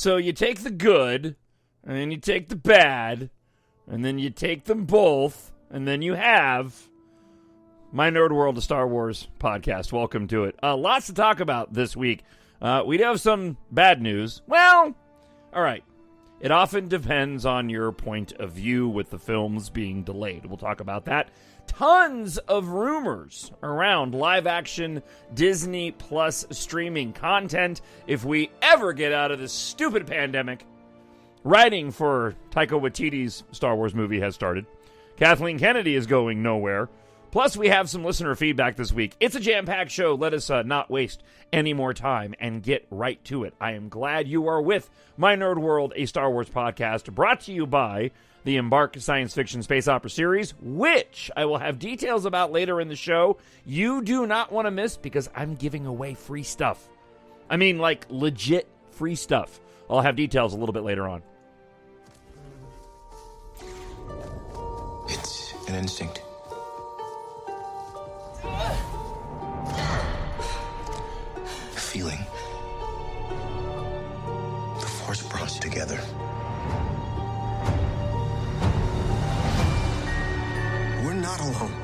So you take the good, and then you take the bad, and then you take them both, and then you have My Nerd World of Star Wars podcast. Welcome to it. Lots to talk about this week. We do have some bad news. Well, all right. It often depends on your point of view with the films being delayed. We'll talk about that. Tons of rumors around live-action Disney Plus streaming content if we ever get out of this stupid pandemic. Writing for Taika Waititi's Star Wars movie has started. Kathleen Kennedy is going nowhere. Plus, we have some listener feedback this week. It's a jam-packed show. Let us not waste any more time and get right to it. I am glad you are with My Nerd World, a Star Wars podcast brought to you by the EMBARK Science Fiction Space Opera Series, which I will have details about later in the show. You do not want to miss because I'm giving away free stuff. I mean, like, legit free stuff. I'll have details a little bit later on. It's an instinct. Feeling. The Force brought us together. We're not alone.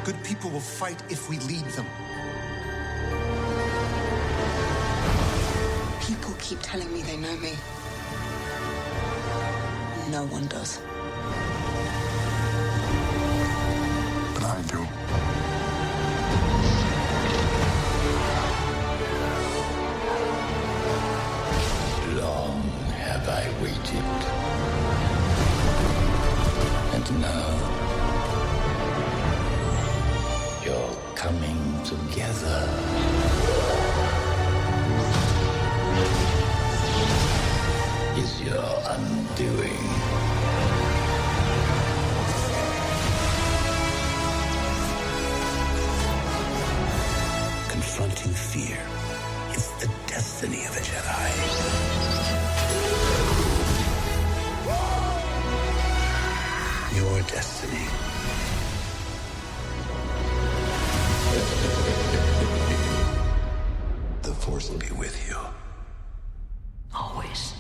Good people will fight if we lead them. People keep telling me they know me. No one does. But I do. Long have I waited. And now, you're coming together. Is your undoing. Confronting fear is the destiny of a Jedi. Your destiny. The Force will be with you. Always.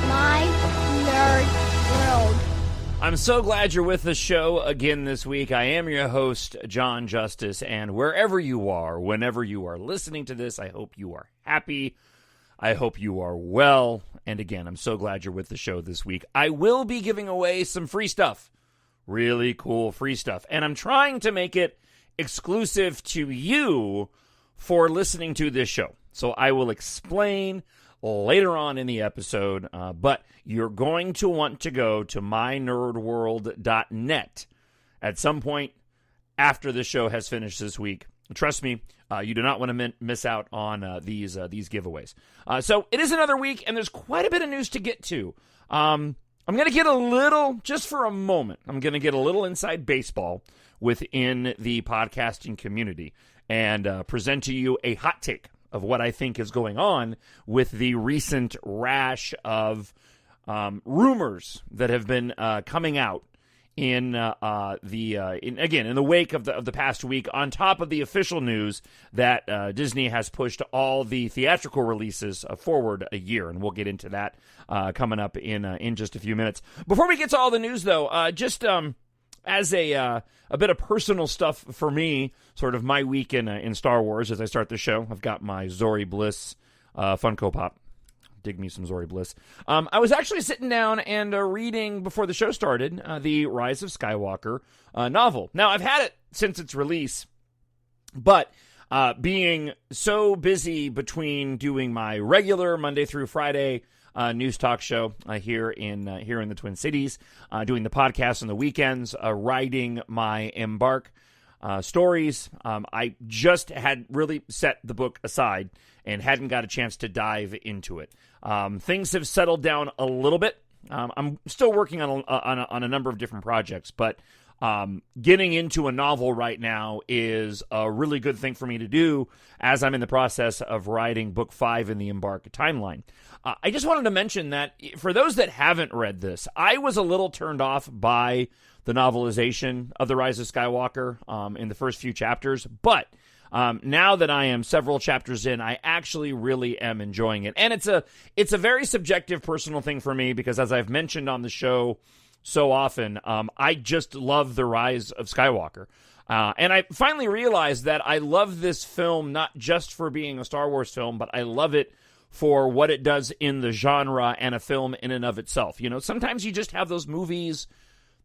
My Nerd World. I'm so glad you're with the show again this week. I am your host, Jon Justice, and wherever you are, whenever you are listening to this, I hope you are happy. I hope you are well. And again, I'm so glad you're with the show this week. I will be giving away some free stuff. Really cool free stuff. And I'm trying to make it exclusive to you for listening to this show. So I will explain later on in the episode, but you're going to want to go to mynerdworld.net at some point after the show has finished this week. Trust me, you do not want to miss out on these giveaways. So it is another week, and there's quite a bit of news to get to. I'm going to get a little, just for a moment, I'm going to get a little inside baseball within the podcasting community and present to you a hot take of what I think is going on with the recent rash of rumors that have been coming out in the wake of the past week, on top of the official news that Disney has pushed all the theatrical releases forward a year, and we'll get into that coming up in just a few minutes. Before we get to all the news, though, just as a bit of personal stuff for me, sort of my week in Star Wars as I start the show. I've got my Zori Bliss Funko Pop. Dig me some Zori Bliss. I was actually sitting down and reading, before the show started, the Rise of Skywalker novel. Now, I've had it since its release, but being so busy between doing my regular Monday through Friday news talk show here in the Twin Cities, doing the podcast on the weekends, writing my EMBARK stories. I just had really set the book aside and hadn't got a chance to dive into it. Things have settled down a little bit. I'm still working on a number of different projects, but Getting into a novel right now is a really good thing for me to do as I'm in the process of writing book 5 in the EMBARK timeline. I just wanted to mention that for those that haven't read this, I was a little turned off by the novelization of The Rise of Skywalker in the first few chapters, but now that I am several chapters in, I actually really am enjoying it. And it's a very subjective personal thing for me because, as I've mentioned on the show so often, I just love The Rise of Skywalker. And I finally realized that I love this film not just for being a Star Wars film, but I love it for what it does in the genre and a film in and of itself. You know, sometimes you just have those movies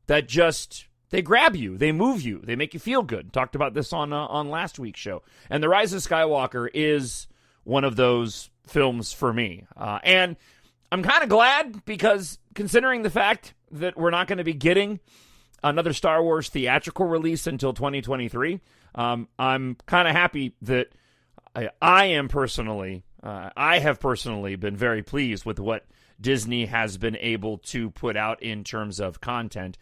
that just, they grab you, they move you, they make you feel good. Talked about this on last week's show. And The Rise of Skywalker is one of those films for me. And I'm kind of glad because considering the fact that we're not going to be getting another Star Wars theatrical release until 2023, I'm kind of happy that I have personally been very pleased with what Disney has been able to put out in terms of content.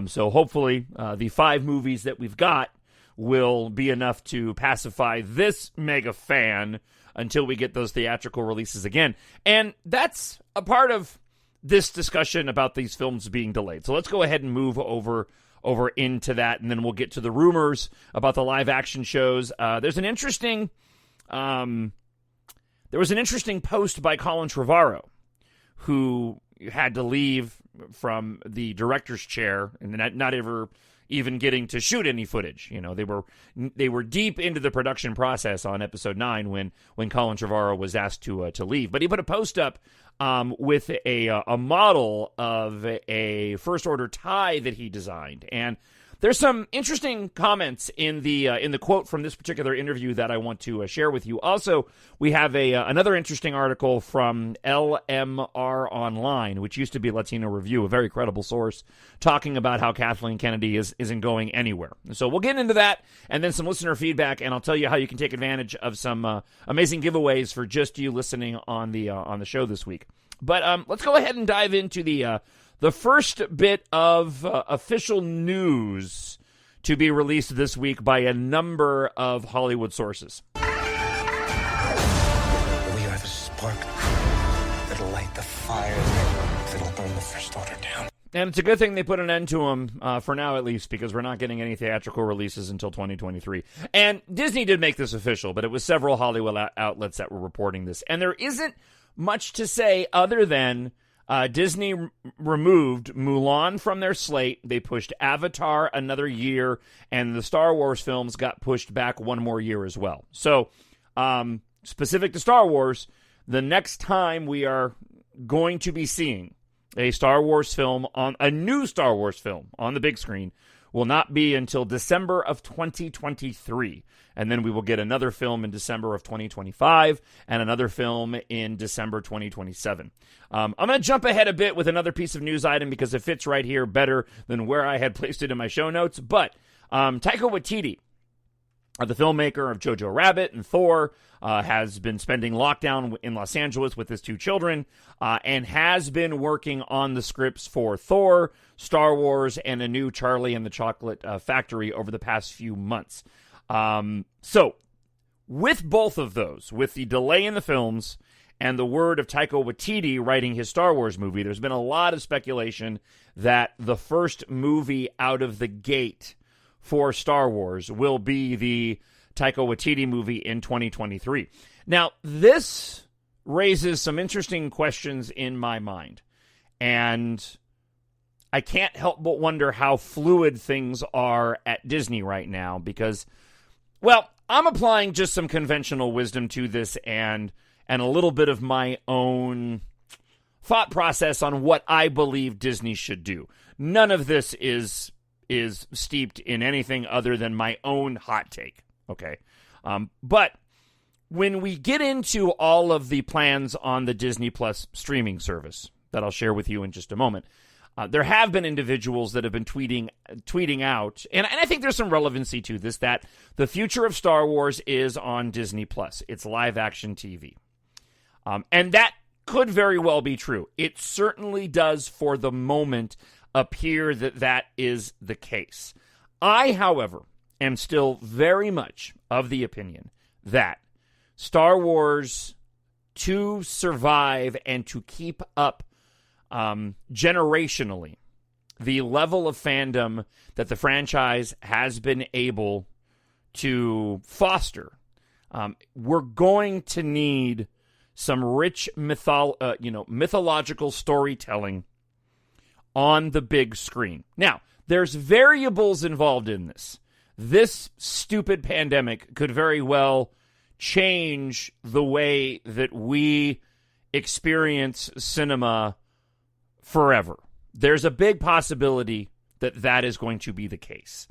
So hopefully the 5 movies that we've got will be enough to pacify this mega fan until we get those theatrical releases again. And that's a part of this discussion about these films being delayed. So let's go ahead and move over into that, and then we'll get to the rumors about the live action shows. There was an interesting post by Colin Trevorrow, who had to leave from the director's chair and not ever even getting to shoot any footage. You know, they were deep into the production process on episode 9 when Colin Trevorrow was asked to leave. But he put a post up with a model of a First Order tie that he designed, and there's some interesting comments in the quote from this particular interview that I want to share with you. Also, we have another interesting article from LMR Online, which used to be Latino Review, a very credible source, talking about how Kathleen Kennedy isn't going anywhere. So we'll get into that, and then some listener feedback, and I'll tell you how you can take advantage of some amazing giveaways for just you listening on the show this week. But let's go ahead and dive into the first bit of official news to be released this week by a number of Hollywood sources. We are the spark that'll light the fire that'll burn the First Order down. And it's a good thing they put an end to them, for now at least, because we're not getting any theatrical releases until 2023. And Disney did make this official, but it was several Hollywood outlets that were reporting this. And there isn't much to say other than Disney removed Mulan from their slate. They pushed Avatar another year, and the Star Wars films got pushed back one more year as well. So, specific to Star Wars, the next time we are going to be seeing a Star Wars film a new Star Wars film on the big screen will not be until December of 2023. And then we will get another film in December of 2025 and another film in December 2027. I'm going to jump ahead a bit with another piece of news item because it fits right here better than where I had placed it in my show notes. But Taika Waititi, the filmmaker of Jojo Rabbit and Thor, has been spending lockdown in Los Angeles with his 2 children and has been working on the scripts for Thor, Star Wars, and a new Charlie and the Chocolate Factory over the past few months. So, with both of those, with the delay in the films and the word of Taika Waititi writing his Star Wars movie, there's been a lot of speculation that the first movie out of the gate for Star Wars will be the Taika Waititi movie in 2023. Now, this raises some interesting questions in my mind, and I can't help but wonder how fluid things are at Disney right now because, well, I'm applying just some conventional wisdom to this and a little bit of my own thought process on what I believe Disney should do. None of this is steeped in anything other than my own hot take, okay? But when we get into all of the plans on the Disney Plus streaming service that I'll share with you in just a moment, there have been individuals that have been tweeting out, and I think there's some relevancy to this, that the future of Star Wars is on Disney Plus. It's live action TV. And that could very well be true. It certainly does, for the moment, appear that that is the case. I, however, am still very much of the opinion that Star Wars, to survive and to keep up generationally, the level of fandom that the franchise has been able to foster, we're going to need some rich mythological storytelling on the big screen. Now, there's variables involved in this. This stupid pandemic could very well change the way that we experience cinema forever. There's a big possibility that that is going to be the case.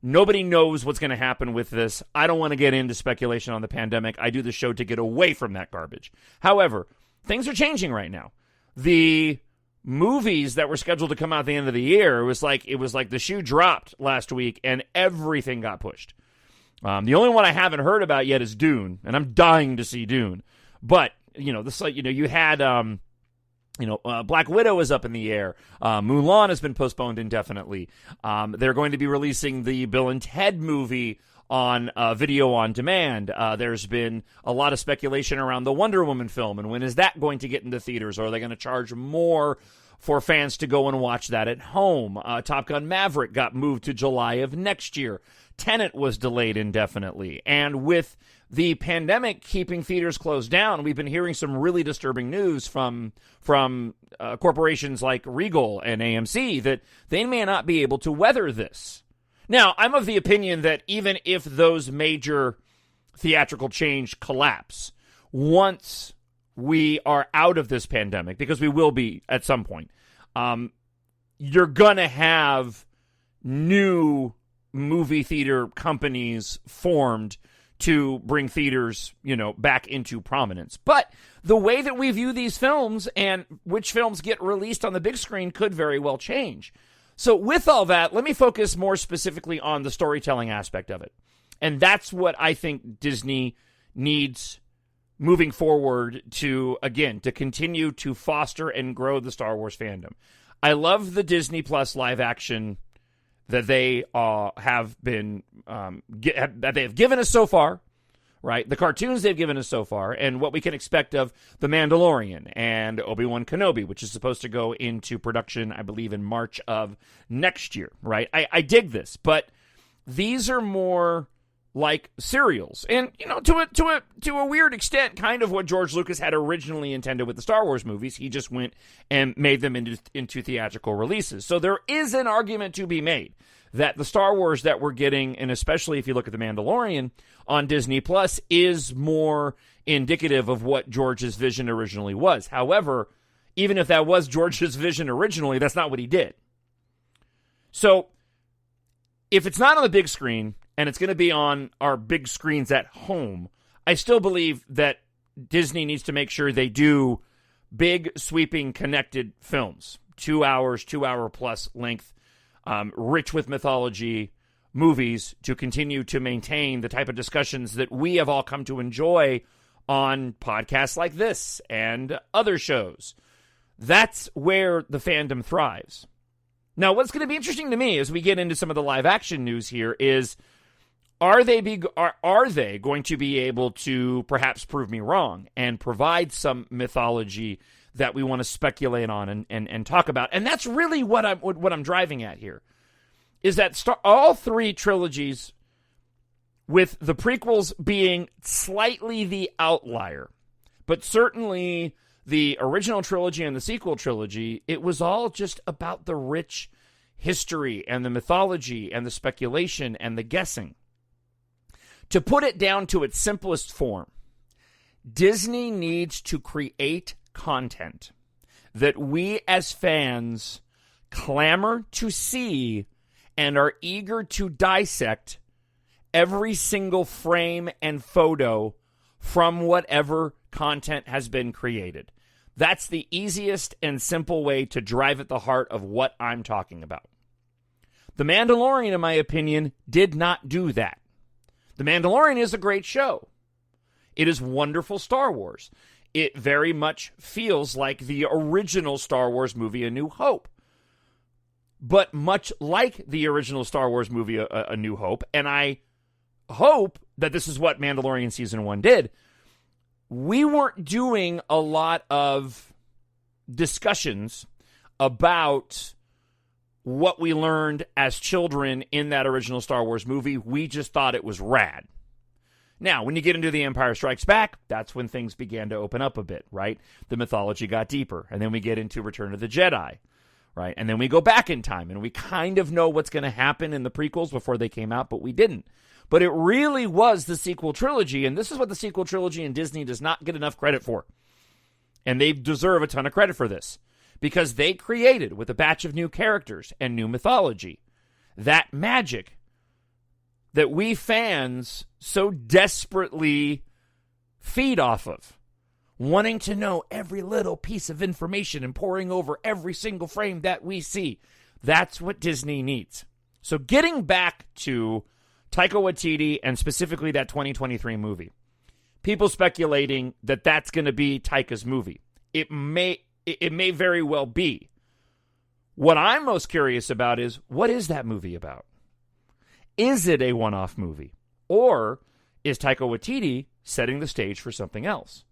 Nobody knows what's going to happen with this. I don't want to get into speculation on the pandemic. I do the show to get away from that garbage. However, things are changing right now. The movies that were scheduled to come out at the end of the year, it was like the shoe dropped last week and everything got pushed. The only one I haven't heard about yet is Dune, and I'm dying to see Dune. But you had Black Widow is up in the air. Mulan has been postponed indefinitely. They're going to be releasing the Bill and Ted movie on video on demand. There's been a lot of speculation around the Wonder Woman film, and when is that going to get into theaters? Or are they going to charge more for fans to go and watch that at home? Top Gun Maverick got moved to July of next year. Tenet was delayed indefinitely. And with the pandemic keeping theaters closed down, we've been hearing some really disturbing news from corporations like Regal and AMC that they may not be able to weather this. Now, I'm of the opinion that even if those major theatrical change collapse, once we are out of this pandemic, because we will be at some point, you're going to have new movie theater companies formed to bring theaters, back into prominence. But the way that we view these films and which films get released on the big screen could very well change. So with all that, let me focus more specifically on the storytelling aspect of it. And that's what I think Disney needs moving forward to continue to foster and grow the Star Wars fandom. I love the Disney Plus live action that they have been that they have given us so far, right? The cartoons they've given us so far, and what we can expect of The Mandalorian and Obi-Wan Kenobi, which is supposed to go into production, I believe, in March of next year, right? I dig this, but these are more like serials, and to a weird extent, kind of what George Lucas had originally intended with the Star Wars movies. He just went and made them into theatrical releases. So there is an argument to be made that the Star Wars that we're getting, and especially if you look at The Mandalorian on Disney Plus, is more indicative of what George's vision originally was. However, even if that was George's vision originally, that's not what he did. So if it's not on the big screen, and it's going to be on our big screens at home, I still believe that Disney needs to make sure they do big, sweeping, connected films. 2 hours, 2 hour plus length, rich with mythology movies to continue to maintain the type of discussions that we have all come to enjoy on podcasts like this and other shows. That's where the fandom thrives. Now, what's going to be interesting to me as we get into some of the live action news here is, are they going to be able to perhaps prove me wrong and provide some mythology that we want to speculate on and talk about? And that's really what I'm driving at here, is that all three trilogies, with the prequels being slightly the outlier, but certainly the original trilogy and the sequel trilogy, it was all just about the rich history and the mythology and the speculation and the guessing. To put it down to its simplest form, Disney needs to create content that we as fans clamor to see and are eager to dissect every single frame and photo from whatever content has been created. That's the easiest and simple way to drive at the heart of what I'm talking about. The Mandalorian, in my opinion, did not do that. The Mandalorian is a great show. It is wonderful Star Wars. it very much feels like the original Star Wars movie, A New Hope. But much like the original Star Wars movie, A New Hope, and I hope that this is what Mandalorian Season 1 did, we weren't doing a lot of discussions about what we learned as children in that original Star Wars movie. We just thought it was rad. Now, when you get into The Empire Strikes Back, that's when things began to open up a bit, right? The mythology got deeper, and then we get into Return of the Jedi, right? And then we go back in time, and we kind of know what's going to happen in the prequels before they came out, but we didn't. But it really was the sequel trilogy, and this is what the sequel trilogy in Disney does not get enough credit for. And they deserve a ton of credit for this, because they created, with a batch of new characters and new mythology, that magic that we fans so desperately feed off of, wanting to know every little piece of information and poring over every single frame that we see. That's what Disney needs. So getting back to Taika Waititi and specifically that 2023 movie, people speculating that that's going to be Taika's movie. It may very well be. What I'm most curious about is, what is that movie about? Is it a one-off movie? Or is Taika Waititi setting the stage for something else?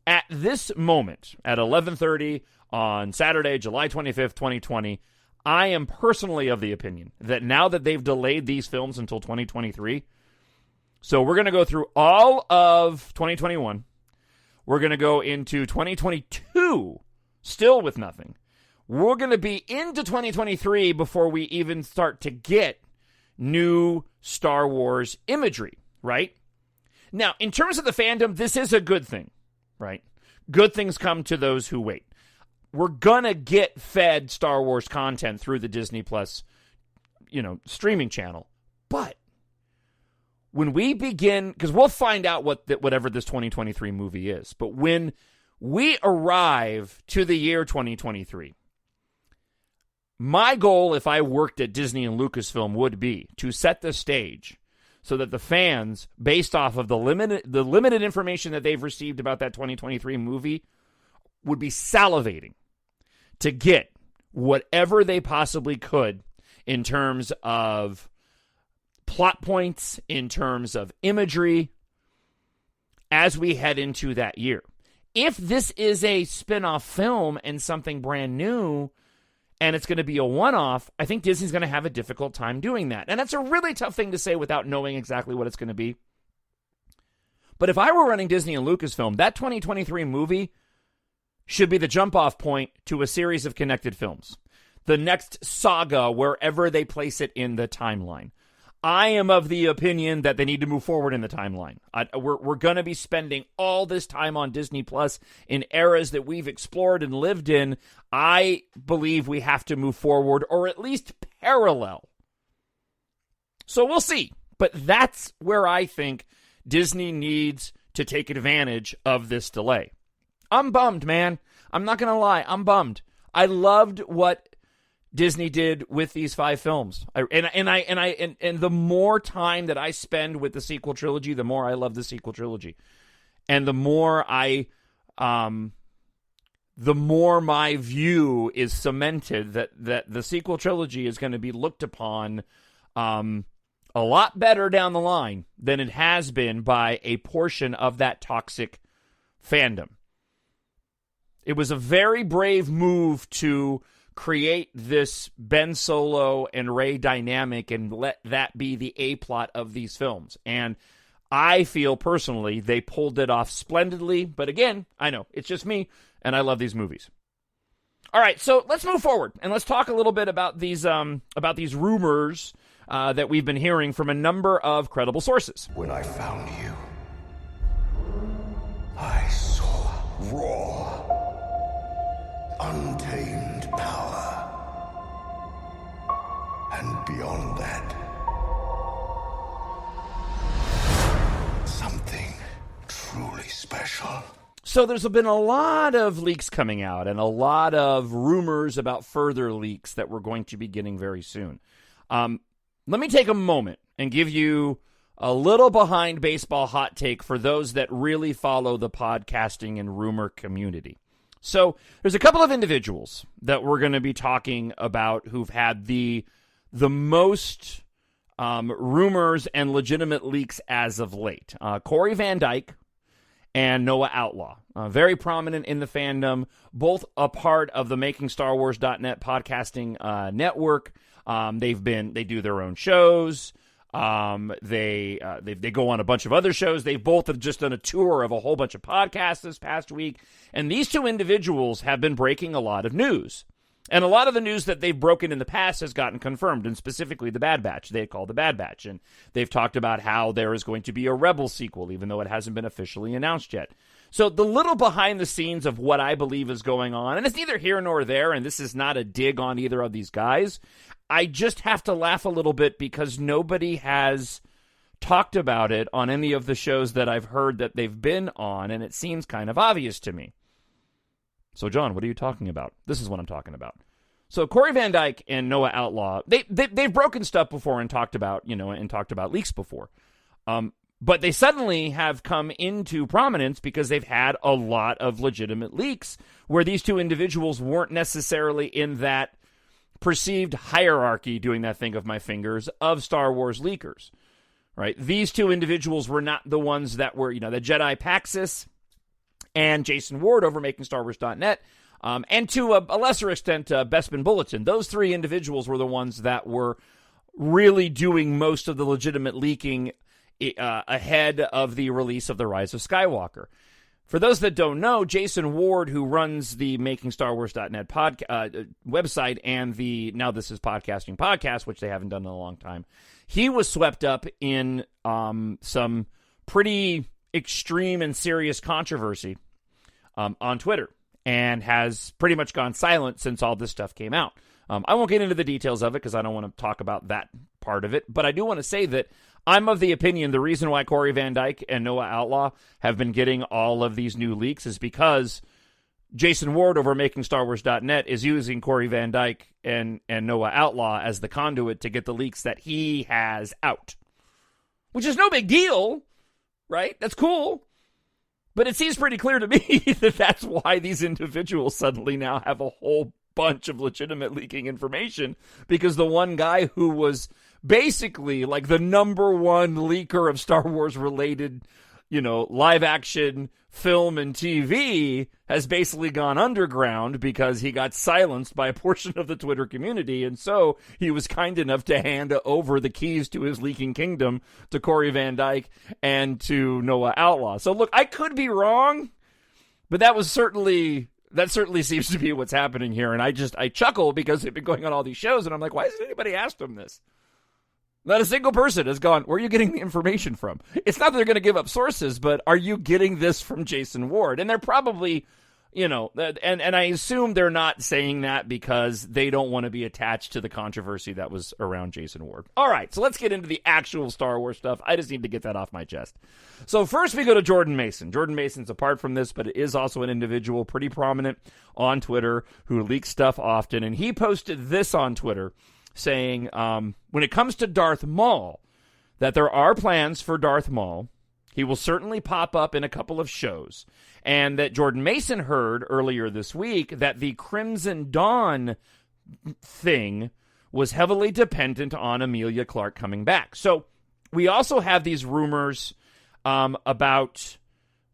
At this moment, at 11:30 on Saturday, July 25th, 2020, I am personally of the opinion that now that they've delayed these films until 2023, so we're going to go through all of 2021. We're going to go into 2022, still with nothing. We're going to be into 2023 before we even start to get new Star Wars imagery, right? Now, in terms of the fandom, this is a good thing, right? Good things come to those who wait. We're gonna get fed Star Wars content through the Disney Plus, streaming channel. But when we begin, because we'll find out whatever this 2023 movie is, but when we arrive to the year 2023, my goal, if I worked at Disney and Lucasfilm, would be to set the stage so that the fans, based off of the limited information that they've received about that 2023 movie, would be salivating to get whatever they possibly could in terms of plot points, in terms of imagery, as we head into that year. If this is a spin-off film and something brand new, and it's going to be a one-off, I think Disney's going to have a difficult time doing that. And that's a really tough thing to say without knowing exactly what it's going to be. But if I were running Disney and Lucasfilm, that 2023 movie should be the jump-off point to a series of connected films. The next saga, wherever they place it in the timeline. I am of the opinion that they need to move forward in the timeline. We're going to be spending all this time on Disney Plus in eras that we've explored and lived in. I believe we have to move forward, or at least parallel. So we'll see. But that's where I think Disney needs to take advantage of this delay. I'm bummed, man. I'm not going to lie. I'm bummed. I loved what Disney did with these 5 films. And the more time that I spend with the sequel trilogy, the more I love the sequel trilogy. And the more my view is cemented that the sequel trilogy is going to be looked upon a lot better down the line than it has been by a portion of that toxic fandom. It was a very brave move to create this Ben Solo and Rey dynamic and let that be the A-plot of these films. And I feel personally they pulled it off splendidly. But again, I know, it's just me, and I love these movies. All right, so let's move forward, and let's talk a little bit about these rumors that we've been hearing from a number of credible sources. When I found you, I saw raw, untamed power. And beyond that, something truly special. So there's been a lot of leaks coming out and a lot of rumors about further leaks that we're going to be getting very soon. Let me take a moment and give you a little behind baseball hot take for those that really follow the podcasting and rumor community. So there's a couple of individuals that we're going to be talking about who've had the most rumors and legitimate leaks as of late. Corey Van Dyke and Noah Outlaw, very prominent in the fandom, both a part of the MakingStarWars.net podcasting network. They do their own shows. They go on a bunch of other shows. They both have just done a tour of a whole bunch of podcasts this past week. And these two individuals have been breaking a lot of news. And a lot of the news that they've broken in the past has gotten confirmed, and specifically The Bad Batch. They call The Bad Batch. And they've talked about how there is going to be a Rebel sequel, even though it hasn't been officially announced yet. So the little behind the scenes of what I believe is going on, and it's neither here nor there, and this is not a dig on either of these guys, I just have to laugh a little bit because nobody has talked about it on any of the shows that I've heard that they've been on, and it seems kind of obvious to me. So, John, what are you talking about? This is what I'm talking about. So, Corey Van Dyke and Noah Outlaw, they've broken stuff before and talked about leaks before. But they suddenly have come into prominence because they've had a lot of legitimate leaks where these two individuals weren't necessarily in that perceived hierarchy, doing that thing of my fingers, of Star Wars leakers, right? These two individuals were not the ones that were, the Jedi Paxis and Jason Ward over MakingStarWars.net, and to a lesser extent, Bespin Bulletin. Those three individuals were the ones that were really doing most of the legitimate leaking ahead of the release of the Rise of Skywalker. For those that don't know, Jason Ward, who runs the MakingStarWars.net website and the Now This Is Podcasting podcast, which they haven't done in a long time, he was swept up in some pretty extreme and serious controversy on Twitter and has pretty much gone silent since all this stuff came out. I won't get into the details of it because I don't want to talk about that part of it, but I do want to say that I'm of the opinion the reason why Corey Van Dyke and Noah Outlaw have been getting all of these new leaks is because Jason Ward over MakingStarWars.net is using Corey Van Dyke and Noah Outlaw as the conduit to get the leaks that he has out. Which is no big deal, right? That's cool. But it seems pretty clear to me that that's why these individuals suddenly now have a whole bunch of legitimate leaking information, because the one guy who was basically like the number one leaker of Star Wars related, live action film and TV has basically gone underground because he got silenced by a portion of the Twitter community. And so he was kind enough to hand over the keys to his leaking kingdom to Corey Van Dyke and to Noah Outlaw. So look, I could be wrong, but that certainly seems to be what's happening here. And I chuckle because they've been going on all these shows and I'm like, why hasn't anybody asked them this? Not a single person has gone, where are you getting the information from? It's not that they're going to give up sources, but are you getting this from Jason Ward? And they're probably, and I assume they're not saying that because they don't want to be attached to the controversy that was around Jason Ward. All right, so let's get into the actual Star Wars stuff. I just need to get that off my chest. So first we go to Jordan Mason. Jordan Mason's apart from this, but it is also an individual pretty prominent on Twitter who leaks stuff often. And he posted this on Twitter, saying, when it comes to Darth Maul, that there are plans for Darth Maul. He will certainly pop up in a couple of shows. And that Jordan Mason heard earlier this week that the Crimson Dawn thing was heavily dependent on Emilia Clarke coming back. So we also have these rumors about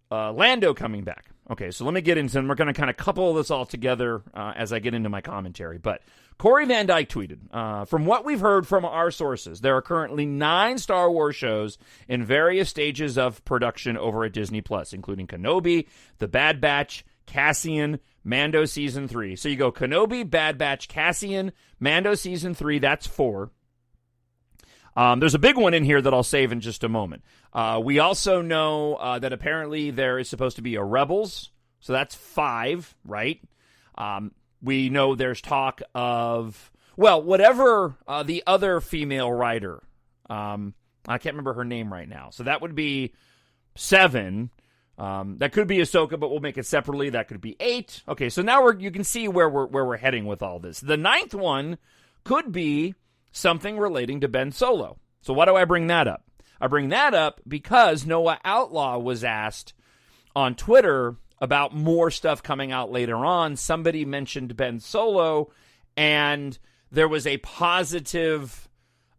Lando coming back. Okay, so let me get into, and we're going to kind of couple this all together as I get into my commentary. But Corey Van Dyke tweeted, from what we've heard from our sources, there are currently 9 Star Wars shows in various stages of production over at Disney+, including Kenobi, The Bad Batch, Cassian, Mando Season 3. So you go Kenobi, Bad Batch, Cassian, Mando Season 3, that's 4. There's a big one in here that I'll save in just a moment. We also know that apparently there is supposed to be a Rebels, so that's 5, right? We know there's talk of, whatever the other female writer, I can't remember her name right now, so that would be 7. That could be Ahsoka, but we'll make it separately. That could be 8. Okay, so now you can see where we're heading with all this. The 9th one could be something relating to Ben Solo. So why do I bring that up? I bring that up because Noah Outlaw was asked on Twitter about more stuff coming out later on. Somebody mentioned Ben Solo, and there was a positive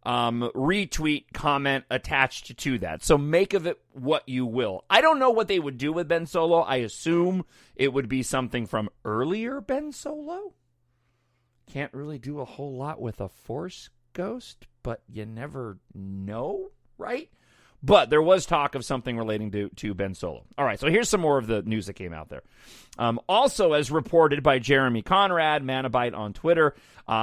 retweet comment attached to that. So make of it what you will. I don't know what they would do with Ben Solo. I assume it would be something from earlier Ben Solo. Can't really do a whole lot with a Force ghost, but you never know, right? But there was talk of something relating to Ben Solo. All right, so here's some more of the news that came out there. Also, as reported by Jeremy Conrad, Manabite on Twitter,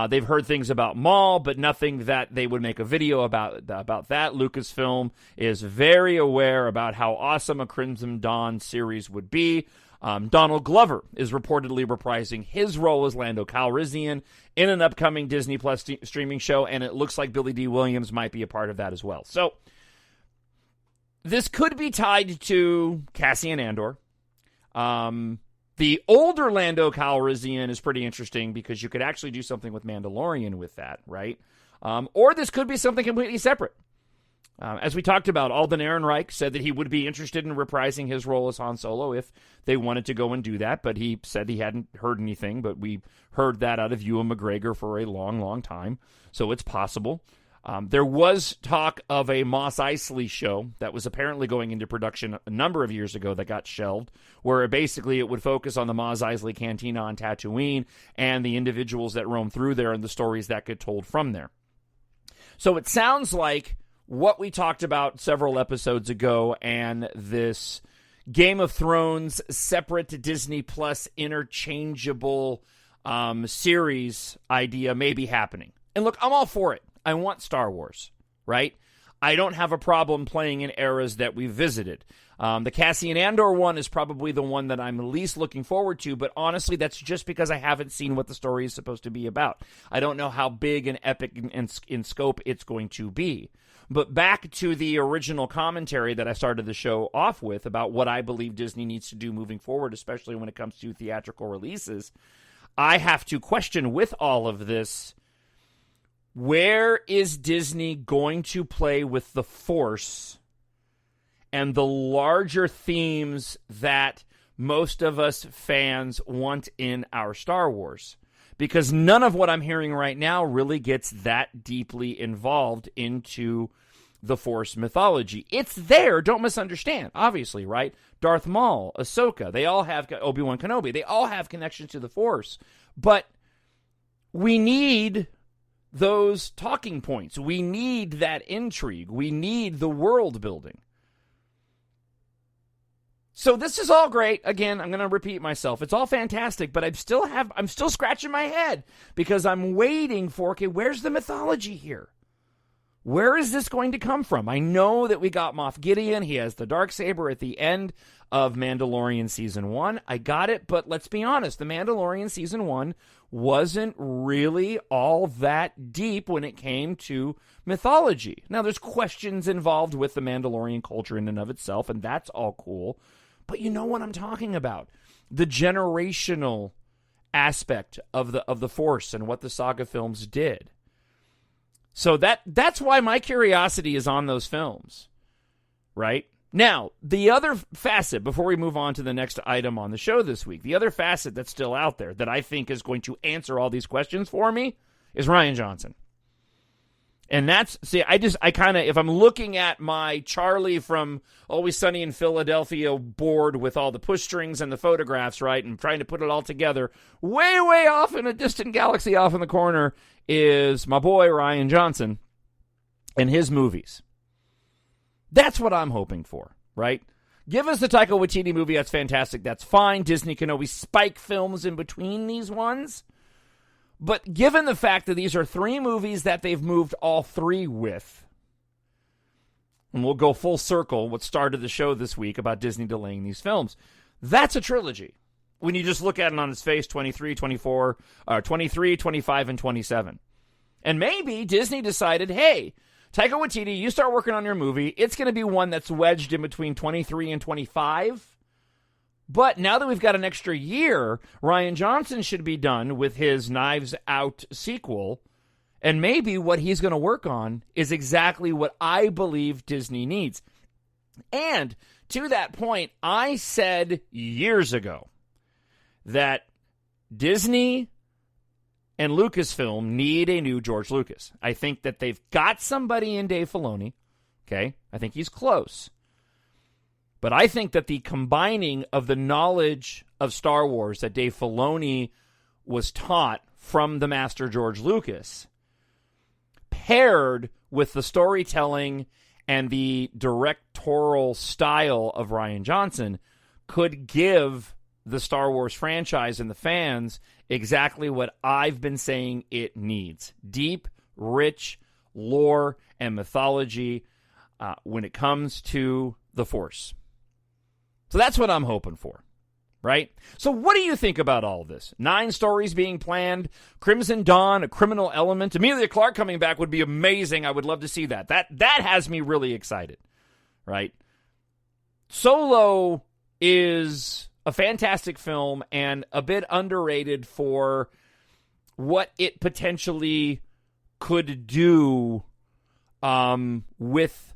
they've heard things about Maul, but nothing that they would make a video about that. Lucasfilm is very aware about how awesome a Crimson Dawn series would be. Donald Glover is reportedly reprising his role as Lando Calrissian in an upcoming Disney Plus streaming show, and it looks like Billy D. Williams might be a part of that as well. So this could be tied to Cassian Andor. The older Lando Calrissian is pretty interesting because you could actually do something with Mandalorian with that, right? Or this could be something completely separate. As we talked about, Alden Ehrenreich said that he would be interested in reprising his role as Han Solo if they wanted to go and do that, but he said he hadn't heard anything, but we heard that out of Ewan McGregor for a long, long time, so it's possible. There was talk of a Mos Eisley show that was apparently going into production a number of years ago that got shelved, where basically it would focus on the Mos Eisley Cantina on Tatooine and the individuals that roam through there and the stories that get told from there. So it sounds like what we talked about several episodes ago and this Game of Thrones separate Disney Plus interchangeable series idea may be happening. And look, I'm all for it. I want Star Wars, right? I don't have a problem playing in eras that we've visited. The Cassian Andor one is probably the one that I'm least looking forward to, but honestly, that's just because I haven't seen what the story is supposed to be about. I don't know how big and epic in scope it's going to be. But back to the original commentary that I started the show off with about what I believe Disney needs to do moving forward, especially when it comes to theatrical releases, I have to question with all of this, where is Disney going to play with the Force and the larger themes that most of us fans want in our Star Wars? Because none of what I'm hearing right now really gets that deeply involved into the Force mythology. It's there, don't misunderstand, obviously, right? Darth Maul, Ahsoka, they all have, Obi-Wan Kenobi, they all have connections to the Force. But we need those talking points. We need that intrigue. We need the world building. So this is all great. Again, I'm going to repeat myself. It's all fantastic, but I'm still scratching my head because I'm waiting for, okay, where's the mythology here? Where is this going to come from? I know that we got Moff Gideon. He has the Darksaber at the end of Mandalorian Season 1. I got it, but let's be honest. The Mandalorian Season 1 wasn't really all that deep when it came to mythology. Now, there's questions involved with the Mandalorian culture in and of itself, and that's all cool. But you know what I'm talking about. The generational aspect of the Force and what the saga films did. So that's why my curiosity is on those films, right? Now, the other facet, before we move on to the next item on the show this week, the other facet that's still out there that I think is going to answer all these questions for me is Rian Johnson. And that's, see, I kind of, if I'm looking at my Charlie from Always Sunny in Philadelphia board with all the push strings and the photographs, right, and trying to put it all together, way, way off in a distant galaxy off in the corner is my boy Rian Johnson and his movies. That's what I'm hoping for, right? Give us the Taika Waititi movie, that's fantastic, that's fine. Disney can always spike films in between these ones. But given the fact that these are 3 movies that they've moved all 3 with, and we'll go full circle what started the show this week about Disney delaying these films, that's a trilogy. When you just look at it on its face, 23, 24, 23, 25, and 27. And maybe Disney decided, hey, Taika Waititi, you start working on your movie. It's going to be one that's wedged in between 23 and 25. But now that we've got an extra year, Rian Johnson should be done with his Knives Out sequel. And maybe what he's going to work on is exactly what I believe Disney needs. And to that point, I said years ago that Disney and Lucasfilm need a new George Lucas. I think that they've got somebody in Dave Filoni. Okay? I think he's close. But I think that the combining of the knowledge of Star Wars that Dave Filoni was taught from the master George Lucas, paired with the storytelling and the directorial style of Rian Johnson, could give the Star Wars franchise and the fans exactly what I've been saying it needs. Deep, rich lore and mythology when it comes to the Force. So that's what I'm hoping for, right? So what do you think about all of this? 9 stories being planned, Crimson Dawn, a criminal element. Emilia Clarke coming back would be amazing. I would love to see that. That has me really excited, right? Solo is a fantastic film and a bit underrated for what it potentially could do with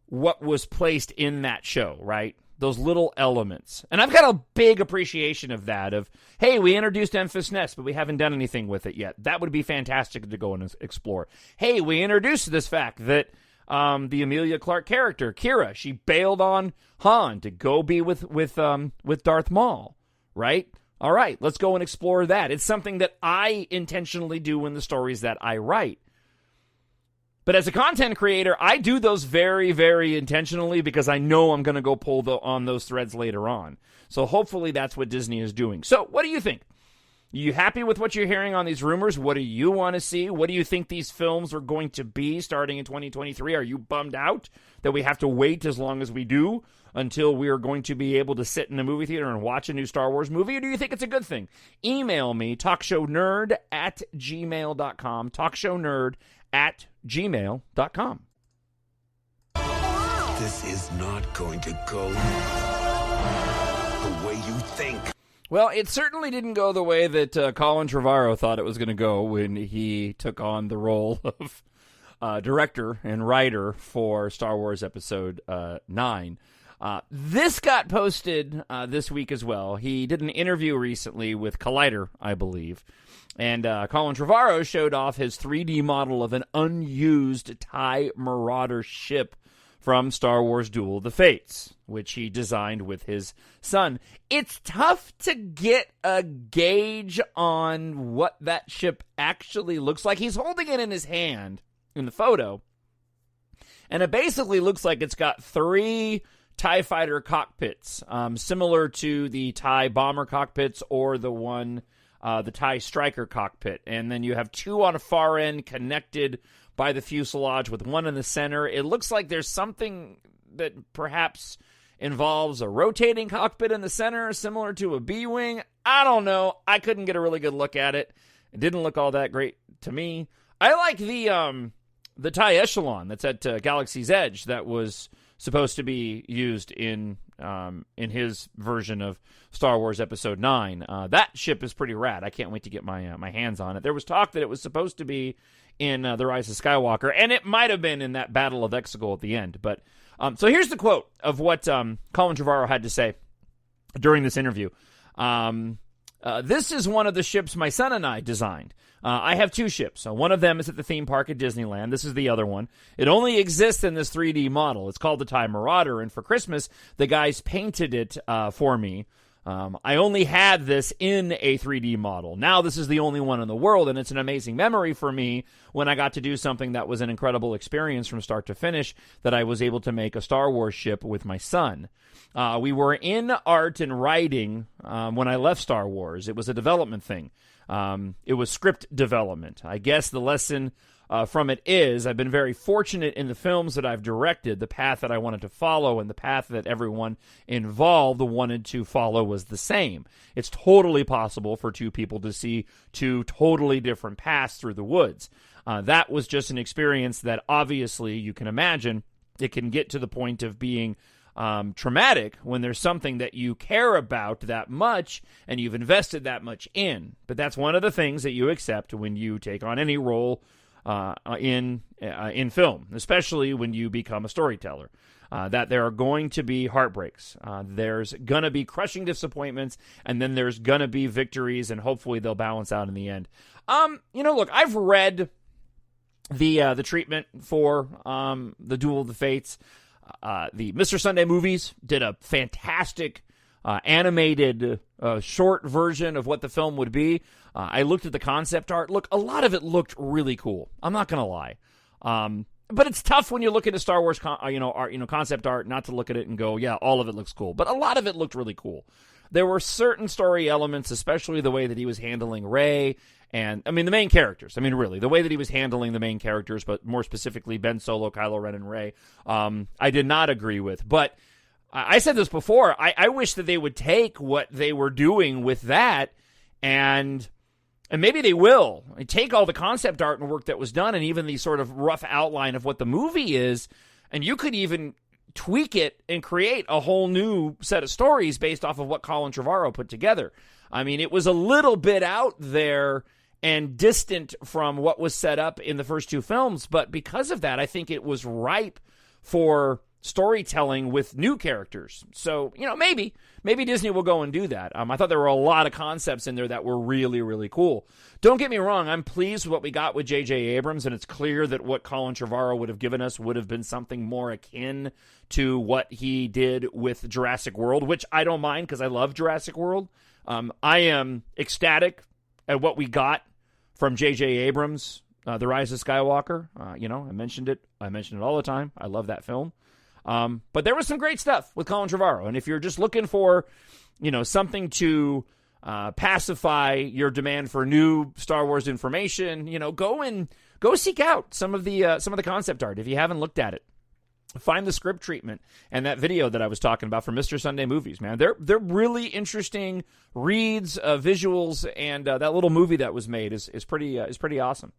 what was placed in that show, right? Those little elements. And I've got a big appreciation of that, of, hey, we introduced Enfys Nest, but we haven't done anything with it yet. That would be fantastic to go and explore. Hey, we introduced this fact that the Emilia Clarke character, Kira, she bailed on Han to go be with Darth Maul, right? All right, let's go and explore that. It's something that I intentionally do in the stories that I write. But as a content creator, I do those very, very intentionally because I know I'm going to go pull on those threads later on. So hopefully that's what Disney is doing. So what do you think? Are you happy with what you're hearing on these rumors? What do you want to see? What do you think these films are going to be starting in 2023? Are you bummed out that we have to wait as long as we do until we are going to be able to sit in a movie theater and watch a new Star Wars movie? Or do you think it's a good thing? Email me, talkshownerd@gmail.com, talkshownerd@gmail.com. This is not going to go the way you think. Well, it certainly didn't go the way that Colin Trevorrow thought it was going to go when he took on the role of director and writer for Star Wars Episode 9. This got posted this week as well. He did an interview recently with Collider, I believe. And Colin Trevorrow showed off his 3D model of an unused TIE Marauder ship from Star Wars Duel of the Fates, which he designed with his son. It's tough to get a gauge on what that ship actually looks like. He's holding it in his hand in the photo, and it basically looks like it's got 3 TIE fighter cockpits, similar to the TIE bomber cockpits or the TIE Striker cockpit. And then you have 2 on a far end connected by the fuselage with 1 in the center. It looks like there's something that perhaps involves a rotating cockpit in the center, similar to a B-Wing. I don't know. I couldn't get a really good look at it. It didn't look all that great to me. I like the TIE Echelon that's at Galaxy's Edge that was supposed to be used in his version of Star Wars Episode 9. That ship is pretty rad. I can't wait to get my hands on it. There was talk that it was supposed to be in The Rise of Skywalker, and it might have been in that Battle of Exegol at the end. But so here's the quote of what Colin Trevorrow had to say during this interview. This is one of the ships my son and I designed. I have 2 ships. One of them is at the theme park at Disneyland. This is the other one. It only exists in this 3D model. It's called the TIE Marauder, and for Christmas, the guys painted it for me. I only had this in a 3D model. Now this is the only one in the world, and it's an amazing memory for me when I got to do something that was an incredible experience from start to finish, that I was able to make a Star Wars ship with my son. We were in art and writing when I left Star Wars. It was a development thing. It was script development. I guess the lesson from it is I've been very fortunate in the films that I've directed. The path that I wanted to follow and the path that everyone involved wanted to follow was the same. It's totally possible for 2 people to see 2 totally different paths through the woods. That was just an experience that obviously you can imagine it can get to the point of being traumatic when there's something that you care about that much and you've invested that much in. But that's one of the things that you accept when you take on any role in film, especially when you become a storyteller. That there are going to be heartbreaks. There's going to be crushing disappointments, and then there's going to be victories, and hopefully they'll balance out in the end. Look, I've read the treatment for the Duel of the Fates. The Mr. Sunday movies did a fantastic animated short version of what the film would be. I looked at the concept art. Look, a lot of it looked really cool. I'm not going to lie. But it's tough when you look at a Star Wars concept art not to look at it and go, yeah, all of it looks cool. But a lot of it looked really cool. There were certain story elements, especially the way that he was handling Rey and, the main characters. Really, the way that he was handling the main characters, but more specifically Ben Solo, Kylo Ren, and Rey, I did not agree with. But I said this before, I wish that they would take what they were doing with that and maybe they will take all the concept art and work that was done and even the sort of rough outline of what the movie is, and you could even tweak it and create a whole new set of stories based off of what Colin Trevorrow put together. It was a little bit out there and distant from what was set up in the first two films, but because of that, I think it was ripe for storytelling with new characters. So, maybe Disney will go and do that. I thought there were a lot of concepts in there that were really, really cool. Don't get me wrong, I'm pleased with what we got with J.J. Abrams, and it's clear that what Colin Trevorrow would have given us would have been something more akin to what he did with Jurassic World, which I don't mind because I love Jurassic World. I am ecstatic at what we got from J.J. Abrams, The Rise of Skywalker. I mentioned it all the time. I love that film. But there was some great stuff with Colin Trevorrow. And if you're just looking for, something to pacify your demand for new Star Wars information, go seek out some of the concept art if you haven't looked at it. Find the script treatment and that video that I was talking about from Mr. Sunday Movies, man. They're really interesting reads, visuals, and that little movie that was made is pretty awesome.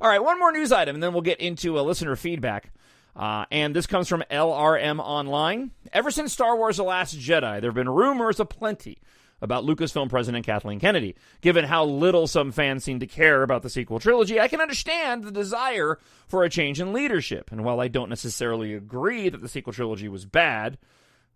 All right, one more news item, and then we'll get into listener feedback. And this comes from LRM Online. Ever since Star Wars The Last Jedi, there have been rumors aplenty about Lucasfilm President Kathleen Kennedy. Given how little some fans seem to care about the sequel trilogy, I can understand the desire for a change in leadership. And while I don't necessarily agree that the sequel trilogy was bad,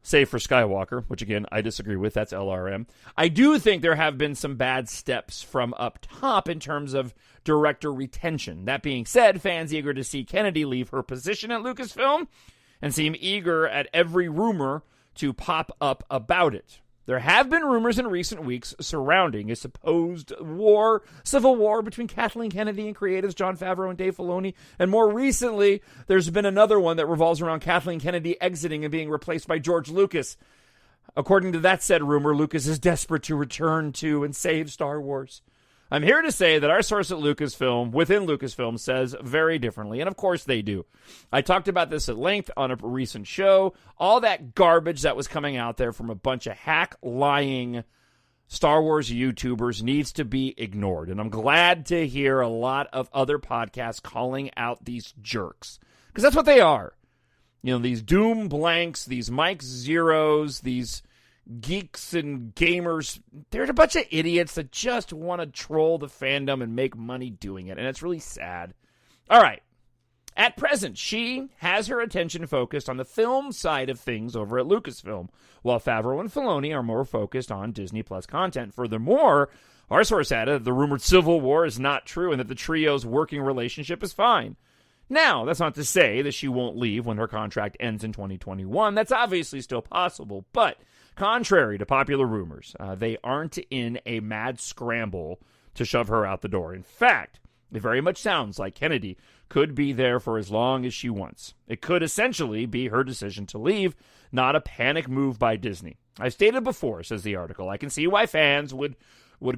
save for Skywalker, which again, I disagree with, that's LRM, I do think there have been some bad steps from up top in terms of director retention. That being said, fans eager to see Kennedy leave her position at Lucasfilm and seem eager at every rumor to pop up about it. There have been rumors in recent weeks surrounding a supposed civil war between Kathleen Kennedy and creatives Jon Favreau and Dave Filoni. And more recently, there's been another one that revolves around Kathleen Kennedy exiting and being replaced by George Lucas. According to that said rumor, Lucas is desperate to return to and save Star Wars. I'm here to say that our source at Lucasfilm, within Lucasfilm, says very differently, and of course they do. I talked about this at length on a recent show. All that garbage that was coming out there from a bunch of lying Star Wars YouTubers needs to be ignored, and I'm glad to hear a lot of other podcasts calling out these jerks, because that's what they are. These doom blanks, these Mike Zeros, these geeks and gamers, they're a bunch of idiots that just want to troll the fandom and make money doing it, and it's really sad. All right. At present, she has her attention focused on the film side of things over at Lucasfilm, while Favreau and Filoni are more focused on Disney Plus content. Furthermore, our source added that the rumored civil war is not true and that the trio's working relationship is fine. Now, that's not to say that she won't leave when her contract ends in 2021. That's obviously still possible, but contrary to popular rumors, they aren't in a mad scramble to shove her out the door. In fact, it very much sounds like Kennedy could be there for as long as she wants. It could essentially be her decision to leave, not a panic move by Disney. I've stated before, says the article, I can see why fans would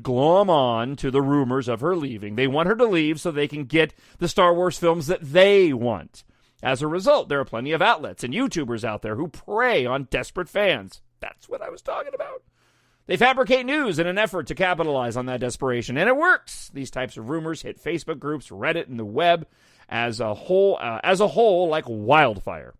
glom on to the rumors of her leaving. They want her to leave so they can get the Star Wars films that they want. As a result, there are plenty of outlets and YouTubers out there who prey on desperate fans. That's what I was talking about. They fabricate news in an effort to capitalize on that desperation, and it works. These types of rumors hit Facebook groups, Reddit, and the web as a whole like wildfire.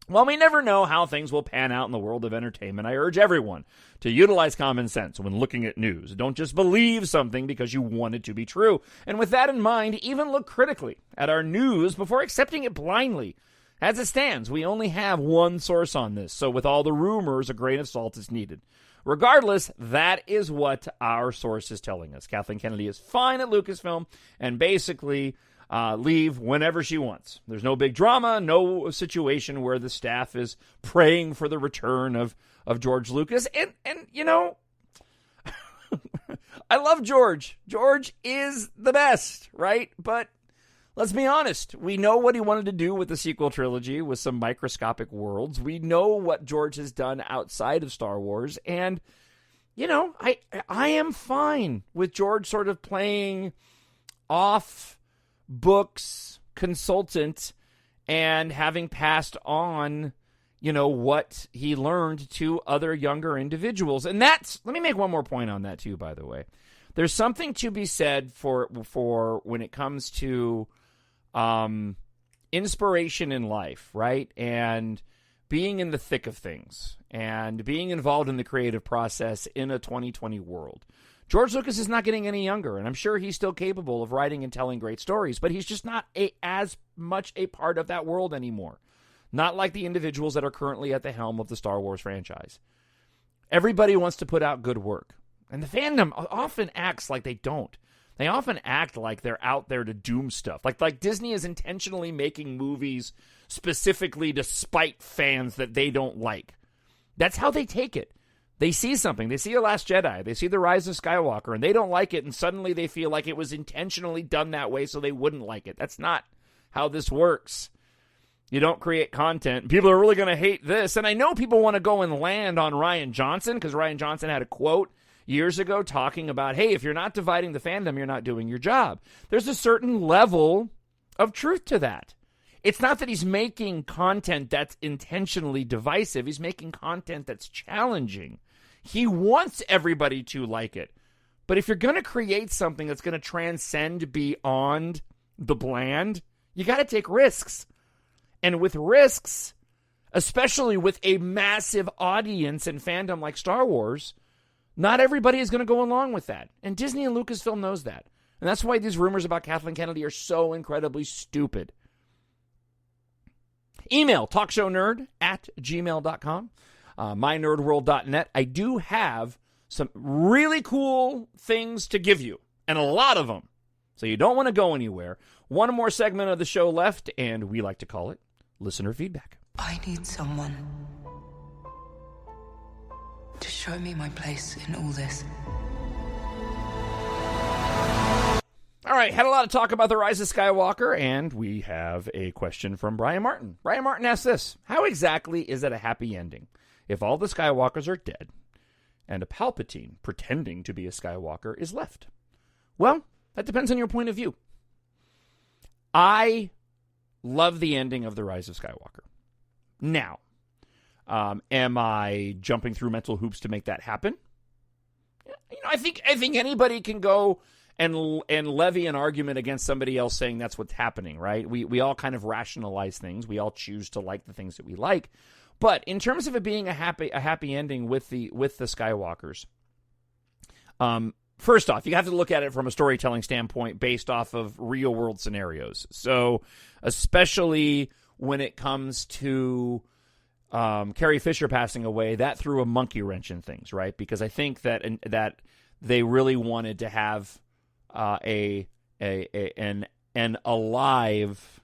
While we never know how things will pan out in the world of entertainment, I urge everyone to utilize common sense when looking at news. Don't just believe something because you want it to be true. And with that in mind, even look critically at our news before accepting it blindly. As it stands, we only have one source on this, so with all the rumors, a grain of salt is needed. Regardless, that is what our source is telling us. Kathleen Kennedy is fine at Lucasfilm and basically leave whenever she wants. There's no big drama, no situation where the staff is praying for the return of George Lucas. And you know, I love George. George is the best, right? But let's be honest. We know what he wanted to do with the sequel trilogy with some microscopic worlds. We know what George has done outside of Star Wars. And, you know, I am fine with George sort of playing off books consultant and having passed on, you know, what he learned to other younger individuals. And that's, let me make one more point on that too, by the way. There's something to be said for when it comes to inspiration in life, right? And being in the thick of things and being involved in the creative process in a 2020 world. George Lucas is not getting any younger, and I'm sure he's still capable of writing and telling great stories, but he's just not as much a part of that world anymore. Not like the individuals that are currently at the helm of the Star Wars franchise. Everybody wants to put out good work, and the fandom often acts like they don't. They often act like they're out there to doom stuff. Like Disney is intentionally making movies specifically to spite fans that they don't like. That's how they take it. They see something. They see The Last Jedi. They see The Rise of Skywalker, and they don't like it, and suddenly they feel like it was intentionally done that way so they wouldn't like it. That's not how this works. You don't create content. People are really going to hate this. And I know people want to go and land on Rian Johnson, because Rian Johnson had a quote years ago talking about, hey, if you're not dividing the fandom, you're not doing your job. There's a certain level of truth to that. It's not that he's making content that's intentionally divisive. He's making content that's challenging. He wants everybody to like it. But if you're going to create something that's going to transcend beyond the bland, you got to take risks. And with risks, especially with a massive audience and fandom like Star Wars, not everybody is going to go along with that. And Disney and Lucasfilm knows that. And that's why these rumors about Kathleen Kennedy are so incredibly stupid. Email talkshownerd@gmail.com. mynerdworld.net. I do have some really cool things to give you, and a lot of them. So you don't want to go anywhere. One more segment of the show left, and we like to call it Listener Feedback. I need someone to show me my place in all this. All right, had a lot of talk about the Rise of Skywalker, and we have a question from Brian Martin. Brian Martin asks this: how exactly is it a happy ending if all the Skywalkers are dead and a Palpatine pretending to be a Skywalker is left? Well, that depends on your point of view. I love the ending of the Rise of Skywalker. Now, am I jumping through mental hoops to make that happen? You know, I think anybody can go and levy an argument against somebody else saying that's what's happening, right? We all kind of rationalize things. We all choose to like the things that we like. But in terms of it being a happy ending with the Skywalkers, first off, you have to look at it from a storytelling standpoint based off of real world scenarios. So especially when it comes to Carrie Fisher passing away, that threw a monkey wrench in things, right? Because I think that they really wanted to have an alive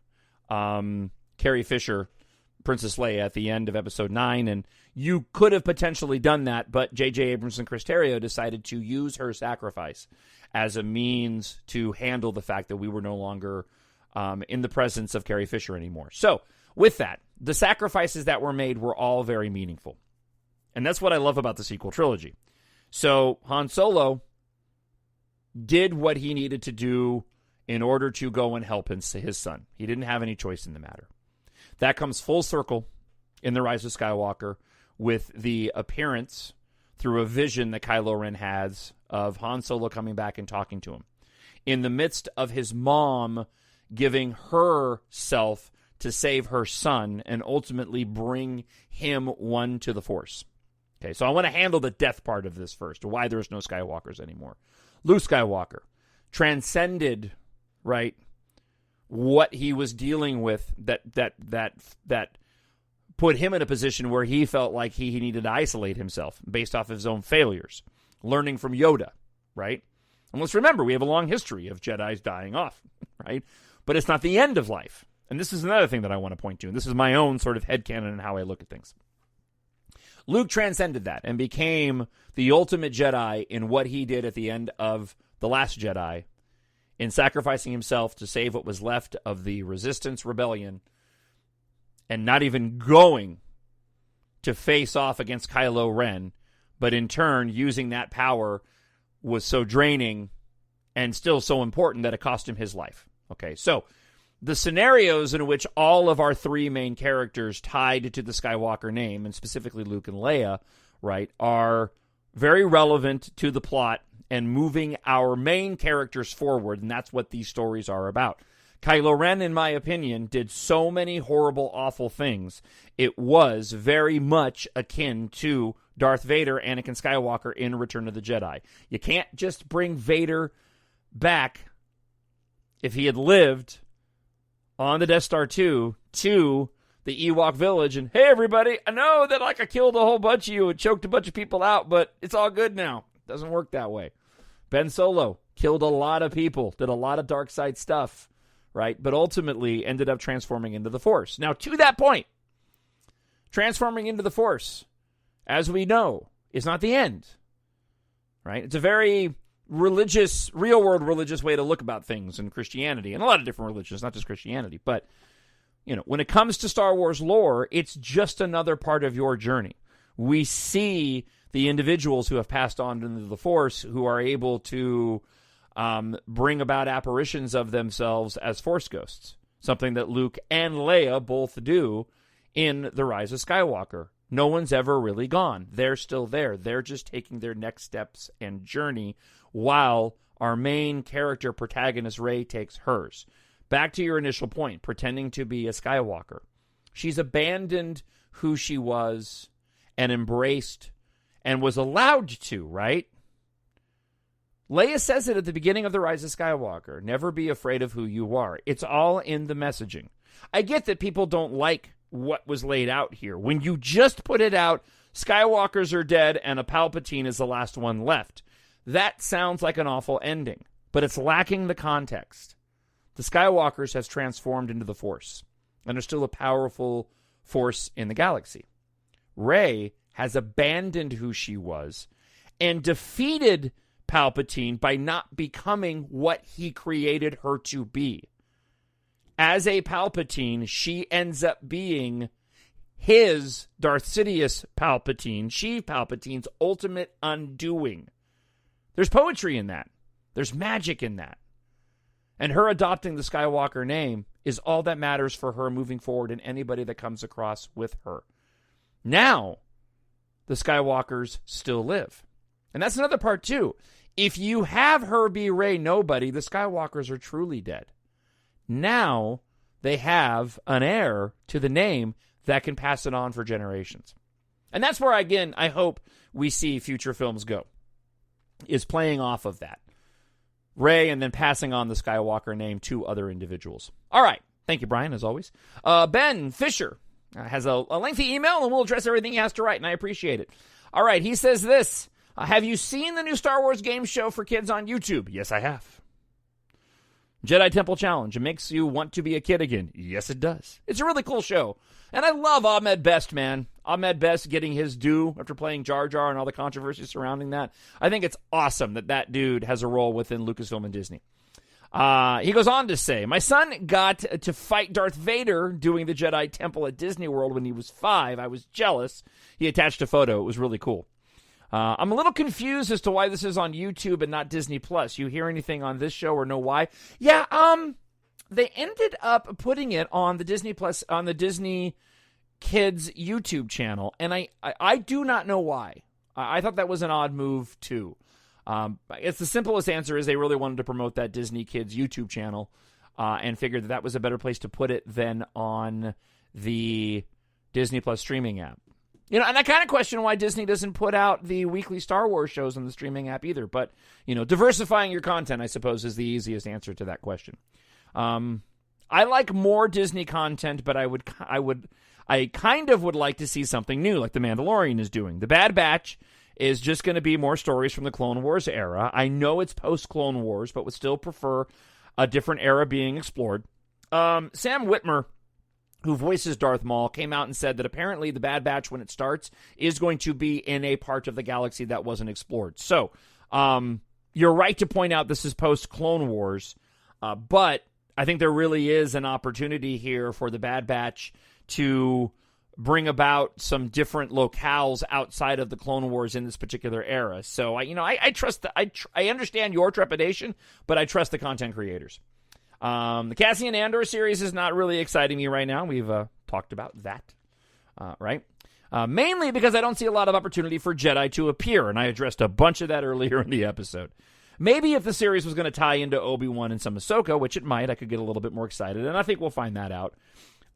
Carrie Fisher, Princess Leia, at the end of Episode 9, and you could have potentially done that, but J.J. Abrams and Chris Terrio decided to use her sacrifice as a means to handle the fact that we were no longer in the presence of Carrie Fisher anymore. So, with that, the sacrifices that were made were all very meaningful. And that's what I love about the sequel trilogy. So, Han Solo did what he needed to do in order to go and help his son. He didn't have any choice in the matter. That comes full circle in The Rise of Skywalker with the appearance through a vision that Kylo Ren has of Han Solo coming back and talking to him. In the midst of his mom giving herself to save her son and ultimately bring him one to the Force. Okay, so I want to handle the death part of this first, why there's no Skywalkers anymore. Luke Skywalker transcended, right, what he was dealing with that put him in a position where he felt like he needed to isolate himself based off of his own failures, learning from Yoda, right? And let's remember, we have a long history of Jedis dying off, right? But it's not the end of life. And this is another thing that I want to point to. And this is my own sort of headcanon and how I look at things. Luke transcended that and became the ultimate Jedi in what he did at the end of The Last Jedi, in sacrificing himself to save what was left of the Resistance rebellion and not even going to face off against Kylo Ren, but in turn using that power was so draining and still so important that it cost him his life. Okay, so the scenarios in which all of our three main characters tied to the Skywalker name, and specifically Luke and Leia, right, are very relevant to the plot and moving our main characters forward, and that's what these stories are about. Kylo Ren, in my opinion, did so many horrible, awful things. It was very much akin to Darth Vader, Anakin Skywalker in Return of the Jedi. You can't just bring Vader back, if he had lived on the Death Star 2, to the Ewok village and, hey, everybody, I know that I killed a whole bunch of you and choked a bunch of people out, but it's all good now. It doesn't work that way. Ben Solo killed a lot of people, did a lot of dark side stuff, right? But ultimately ended up transforming into the Force. Now, to that point, transforming into the Force, as we know, is not the end, right? It's a very religious, real-world religious way to look about things in Christianity, and a lot of different religions, not just Christianity. But, you know, when it comes to Star Wars lore, it's just another part of your journey. We see the individuals who have passed on into the Force who are able to bring about apparitions of themselves as Force ghosts, something that Luke and Leia both do in The Rise of Skywalker. No one's ever really gone. They're still there. They're just taking their next steps and journey while our main character protagonist, Rey, takes hers. Back to your initial point, pretending to be a Skywalker. She's abandoned who she was and embraced and was allowed to, right? Leia says it at the beginning of The Rise of Skywalker. Never be afraid of who you are. It's all in the messaging. I get that people don't like what was laid out here. When you just put it out, Skywalkers are dead and a Palpatine is the last one left. That sounds like an awful ending, but it's lacking the context. The Skywalkers has transformed into the Force and are still a powerful force in the galaxy. Rey has abandoned who she was and defeated Palpatine by not becoming what he created her to be. As a Palpatine, she ends up being his, Darth Sidious Palpatine, Sheev Palpatine's ultimate undoing. There's poetry in that. There's magic in that. And her adopting the Skywalker name is all that matters for her moving forward and anybody that comes across with her. Now, the Skywalkers still live. And that's another part, too. If you have her be Rey nobody, the Skywalkers are truly dead. Now, they have an heir to the name that can pass it on for generations. And that's where, again, I hope we see future films go, is playing off of that. Rey and then passing on the Skywalker name to other individuals. All right. Thank you, Brian, as always. Ben Fisher has a lengthy email, and we'll address everything he has to write, and I appreciate it. All right. He says this. Have you seen the new Star Wars game show for kids on YouTube? Yes, I have. Jedi Temple Challenge. It makes you want to be a kid again. Yes, it does. It's a really cool show. And I love Ahmed Best, man. Ahmed Best getting his due after playing Jar Jar and all the controversy surrounding that. I think it's awesome that that dude has a role within Lucasfilm and Disney. He goes on to say, my son got to fight Darth Vader doing the Jedi Temple at Disney World when he was 5. I was jealous. He attached a photo. It was really cool. I'm a little confused as to why this is on YouTube and not Disney Plus. You hear anything on this show or know why? Yeah, they ended up putting it on the Disney Plus, on the Disney Kids YouTube channel, and I do not know why. I thought that was an odd move too. It's the simplest answer is they really wanted to promote that Disney Kids YouTube channel. and figured that was a better place to put it than on the Disney Plus streaming app. And I kind of question why Disney doesn't put out the weekly Star Wars shows on the streaming app either. But, diversifying your content, I suppose, is the easiest answer to that question. I like more Disney content, but I kind of would like to see something new, like The Mandalorian is doing. The Bad Batch is just going to be more stories from the Clone Wars era. I know it's post-Clone Wars, but would still prefer a different era being explored. Sam Witwer, who voices Darth Maul, came out and said that apparently the Bad Batch, when it starts, is going to be in a part of the galaxy that wasn't explored. So, you're right to point out this is post-Clone Wars, but I think there really is an opportunity here for the Bad Batch to bring about some different locales outside of the Clone Wars in this particular era. So, I trust, I understand your trepidation, but I trust the content creators. The Cassian Andor series is not really exciting me right now. We've talked about that, right? Mainly because I don't see a lot of opportunity for Jedi to appear, and I addressed a bunch of that earlier in the episode. Maybe if the series was going to tie into Obi-Wan and some Ahsoka, which it might, I could get a little bit more excited, and I think we'll find that out.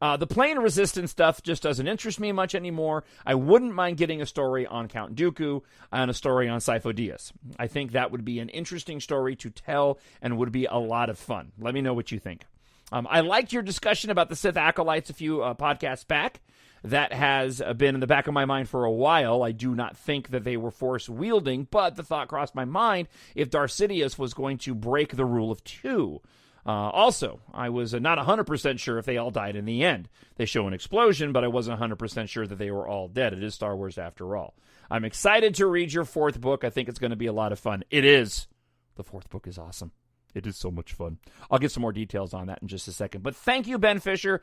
The Plain Resistance stuff just doesn't interest me much anymore. I wouldn't mind getting a story on Count Dooku and a story on Sifo Dyas. I think that would be an interesting story to tell and would be a lot of fun. Let me know what you think. I liked your discussion about the Sith Acolytes a few podcasts back. That has been in the back of my mind for a while. I do not think that they were Force-wielding, but the thought crossed my mind if Darth Sidious was going to break the rule of two. Also, I was not 100% sure if they all died in the end. They show an explosion, but I wasn't 100% sure that they were all dead. It is Star Wars after all. I'm excited to read your fourth book. I think it's going to be a lot of fun. It is. The fourth book is awesome. It is so much fun. I'll get some more details on that in just a second. But thank you, Ben Fisher,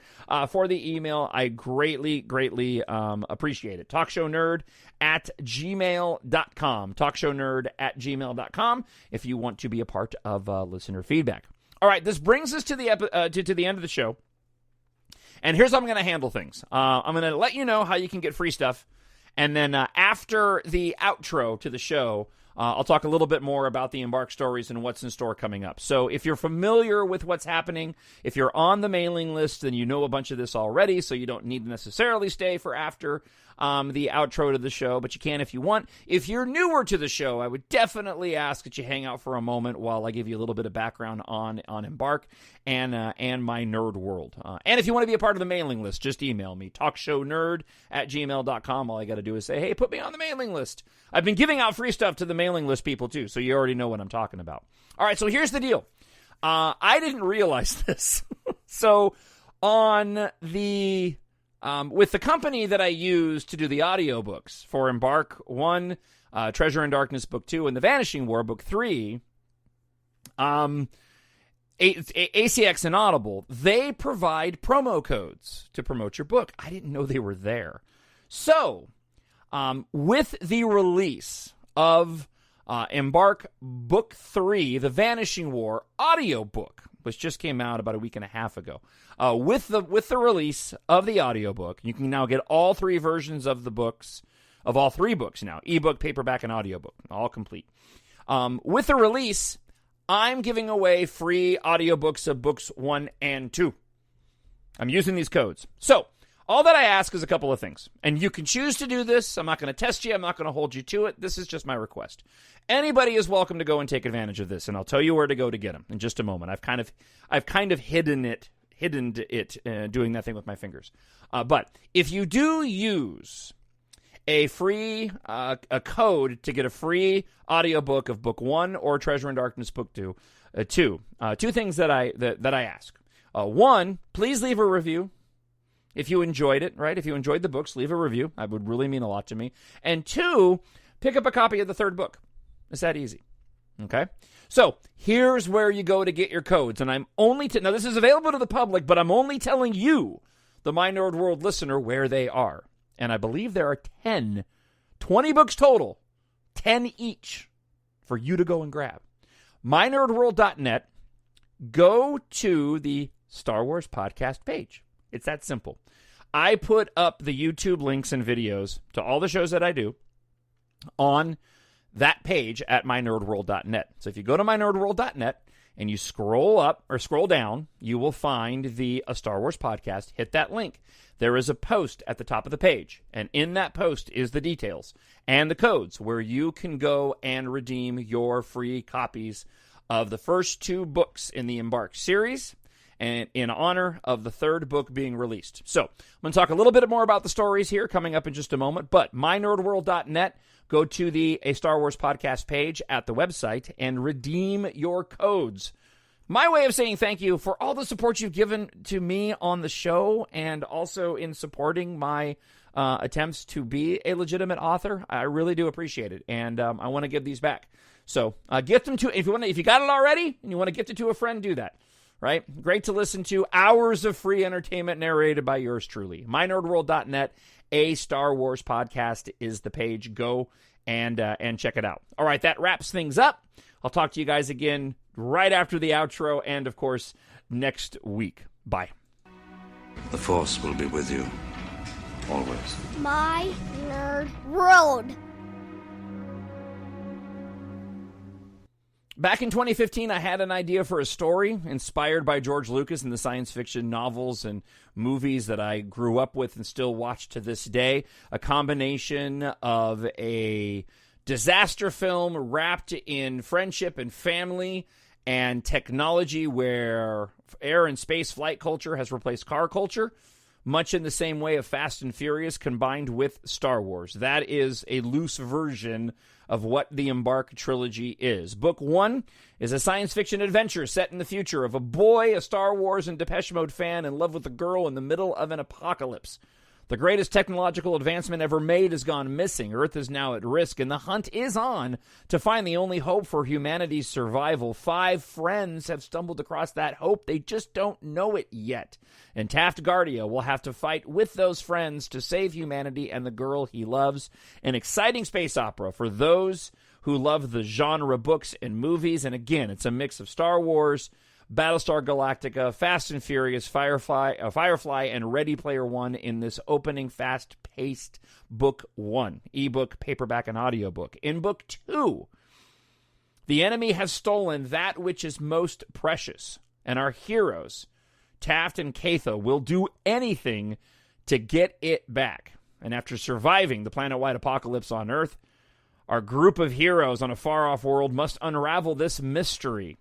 for the email. I greatly, greatly appreciate it. TalkShowNerd@gmail.com. TalkShowNerd@gmail.com if you want to be a part of listener feedback. All right, this brings us to the end of the show. And here's how I'm going to handle things. I'm going to let you know how you can get free stuff. And then after the outro to the show, I'll talk a little bit more about the EMBARK stories and what's in store coming up. So if you're familiar with what's happening, if you're on the mailing list, then you know a bunch of this already, so you don't need to necessarily stay for after the outro to the show, but you can if you want. If you're newer to the show, I would definitely ask that you hang out for a moment while I give you a little bit of background on EMBARK and my nerd world. And if you want to be a part of the mailing list, just email me, talkshownerd@gmail.com. All I got to do is say, hey, put me on the mailing list. I've been giving out free stuff to the mailing list people, too, so you already know what I'm talking about. All right, so here's the deal. I didn't realize this. So on the... with the company that I use to do the audiobooks for EMBARK 1, Treasure in Darkness Book 2, and The Vanishing War Book 3, ACX and Audible, they provide promo codes to promote your book. I didn't know they were there. So, with the release of EMBARK Book 3, The Vanishing War audiobook, which just came out about a week and a half ago, with the release of the audiobook, you can now get all three versions of the books, of all three books now, ebook, paperback, and audiobook, all complete. With the release, I'm giving away free audiobooks of books 1 and 2. I'm using these codes. So, all that I ask is a couple of things. And you can choose to do this. I'm not going to test you. I'm not going to hold you to it. This is just my request. Anybody is welcome to go and take advantage of this, and I'll tell you where to go to get them in just a moment. I've kind of hidden it, doing that thing with my fingers. But if you do use a free a code to get a free audiobook of Book 1 or Treasure in Darkness Book 2, two things that I ask. One, please leave a review. If you enjoyed it, right? If you enjoyed the books, leave a review. That would really mean a lot to me. And two, pick up a copy of the third book. It's that easy. Okay? So, here's where you go to get your codes. And I'm only... now, this is available to the public, but I'm only telling you, the My Nerd World listener, where they are. And I believe there are 20 books total, 10 each, for you to go and grab. MyNerdWorld.net, go to the Star Wars podcast page. It's that simple. I put up the YouTube links and videos to all the shows that I do on that page at mynerdworld.net. So if you go to mynerdworld.net and you scroll up or scroll down, you will find the A Star Wars Podcast. Hit that link. There is a post at the top of the page, and in that post is the details and the codes where you can go and redeem your free copies of the first 2 books in the EMBARK series, and in honor of the 3rd book being released. So I'm going to talk a little bit more about the stories here coming up in just a moment, but mynerdworld.net, go to the A Star Wars Podcast page at the website and redeem your codes. My way of saying thank you for all the support you've given to me on the show and also in supporting my attempts to be a legitimate author. I really do appreciate it, and I want to give these back. So gift them to, if you got it already and you want to gift it to a friend, do that. Right? Great to listen to. Hours of free entertainment narrated by yours truly. mynerdworld.net, A Star Wars Podcast is the page. Go and check it out. All right, that wraps things up. I'll talk to you guys again right after the outro and, of course, next week. Bye. The Force will be with you, always. My Nerd World. Back in 2015, I had an idea for a story inspired by George Lucas and the science fiction novels and movies that I grew up with and still watch to this day. A combination of a disaster film wrapped in friendship and family and technology where air and space flight culture has replaced car culture, much in the same way of Fast and Furious combined with Star Wars. That is a loose version of what the EMBARK trilogy is. Book 1 is a science fiction adventure set in the future of a boy, a Star Wars and Depeche Mode fan, in love with a girl in the middle of an apocalypse. The greatest technological advancement ever made has gone missing. Earth is now at risk, and the hunt is on to find the only hope for humanity's survival. 5 friends have stumbled across that hope. They just don't know it yet. And Taft Guardia will have to fight with those friends to save humanity and the girl he loves. An exciting space opera for those who love the genre books and movies. And again, it's a mix of Star Wars, Battlestar Galactica, Fast and Furious, Firefly, and Ready Player One in this opening fast-paced Book 1, ebook, paperback, and audiobook. In Book 2, the enemy has stolen that which is most precious, and our heroes, Taft and Katha, will do anything to get it back. And after surviving the planet-wide apocalypse on Earth, our group of heroes on a far-off world must unravel this mystery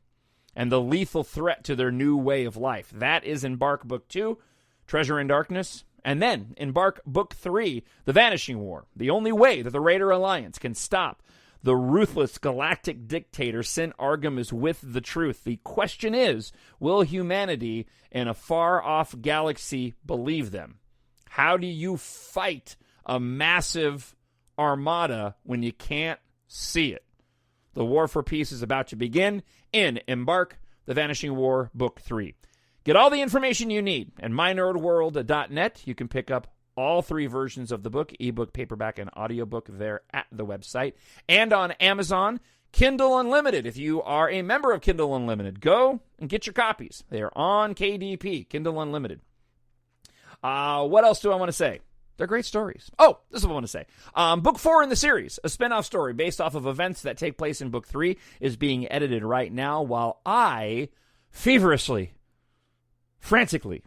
and the lethal threat to their new way of life. That is EMBARK Book 2, Treasure in Darkness. And then EMBARK Book 3, The Vanishing War. The only way that the Raider Alliance can stop the ruthless galactic dictator Sin Argum is with the truth. The question is, will humanity in a far-off galaxy believe them? How do you fight a massive armada when you can't see it? The war for peace is about to begin in EMBARK, The Vanishing War, Book 3. Get all the information you need at mynerdworld.net. You can pick up all 3 versions of the book, ebook, paperback, and audiobook there at the website. And on Amazon, Kindle Unlimited. If you are a member of Kindle Unlimited, go and get your copies. They are on KDP, Kindle Unlimited. What else do I want to say? They're great stories. Oh, this is what I want to say. Book 4 in the series, a spin-off story based off of events that take place in Book 3, is being edited right now while I feverishly, frantically,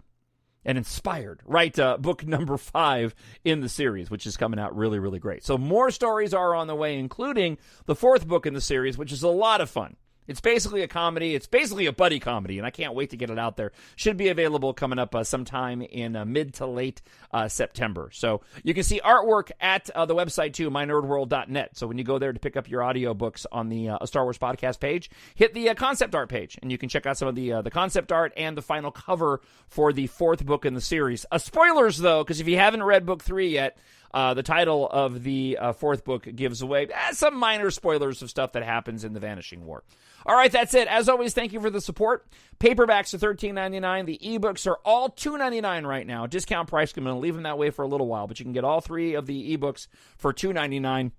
and inspired write book number 5 in the series, which is coming out really, really great. So more stories are on the way, including the 4th book in the series, which is a lot of fun. It's basically a comedy. It's basically a buddy comedy, and I can't wait to get it out there. Should be available coming up sometime in mid to late September. So you can see artwork at the website, too, mynerdworld.net. So when you go there to pick up your audiobooks on the Star Wars Podcast page, hit the concept art page, and you can check out some of the concept art and the final cover for the 4th book in the series. Spoilers, though, because if you haven't read Book 3 yet, the title of the 4th book gives away some minor spoilers of stuff that happens in The Vanishing War. All right, that's it. As always, thank you for the support. Paperbacks are $13.99. The ebooks are all $2.99 right now. Discount price. I'm going to leave them that way for a little while, but you can get all 3 of the ebooks for $2.99.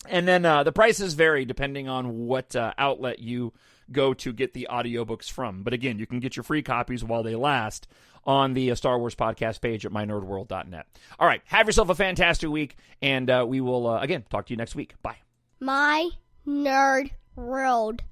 And then the prices vary depending on what outlet you go to get the audiobooks from. But again, you can get your free copies while they last on the Star Wars Podcast page at mynerdworld.net. All right, have yourself a fantastic week, and we will, again, talk to you next week. Bye. My Nerd World.